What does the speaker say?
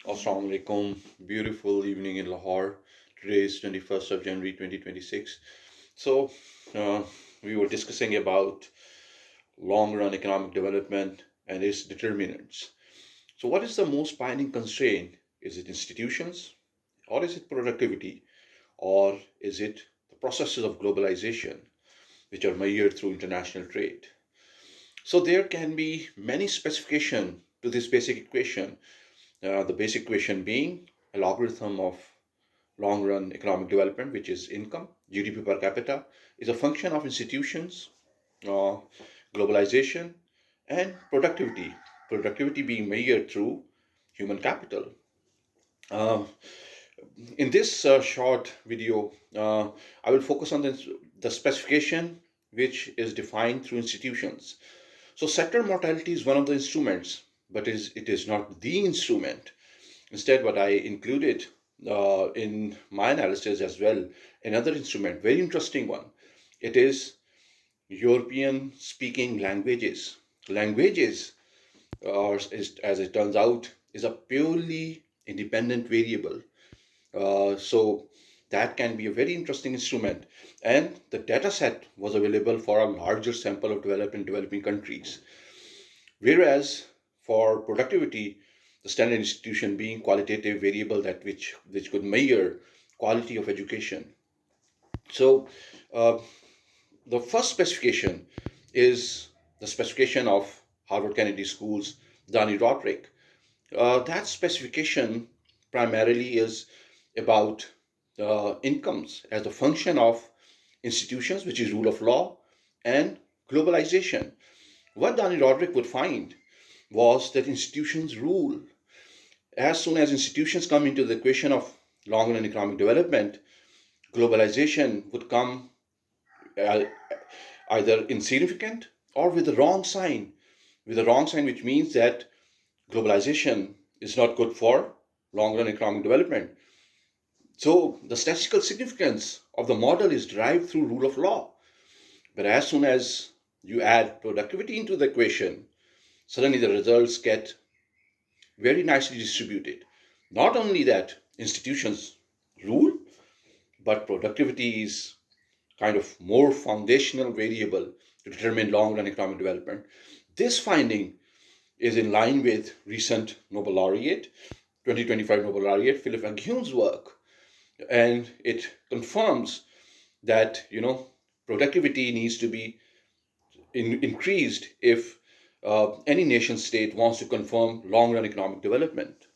Assalamu alaikum. Beautiful evening in Lahore. Today is 21st of January 2026. So, uh, we were discussing about long run economic development and its determinants. So, what is the most binding constraint? Is it institutions, or is it productivity, or is it the processes of globalization, which are measured through international trade? So, there can be many specifications to this basic equation. The basic equation being a logarithm of long run economic development, which is income, GDP per capita, is a function of institutions, uh, globalization, and productivity. Productivity being measured through human capital. Um, in this short video, I will focus on the specification which is defined through institutions. So, sector mortality is one of the instruments, but it is not the instrument. Instead, what I included in my analysis as well, another instrument, very interesting one. It is European speaking languages. Languages, as it turns out, is a purely independent variable. So that can be a very interesting instrument. And the data set was available for a larger sample of developed and developing countries. Whereas for productivity, the standard institution being qualitative variable that which could measure quality of education. So uh, the first specification is the specification of Harvard Kennedy School's Dani Roderick. That specification primarily is about incomes as a function of institutions, which is rule of law, and globalization. What Dani Roderick would find was that institutions rule. As soon as institutions come into the equation of long run economic development, globalization would come uh, either insignificant or with the wrong sign. With the wrong sign, which means that globalization is not good for long run economic development. So the statistical significance of the model is derived through rule of law. But as soon as you add productivity into the equation, suddenly the results get very nicely distributed. Not only that institutions rule, but productivity is kind of more foundational variable to determine long-run economic development. This finding is in line with recent Nobel laureate, 2025 Nobel laureate Philip Aghium's work, and it confirms that productivity needs to be increased if any nation state wants to confirm long-run economic development.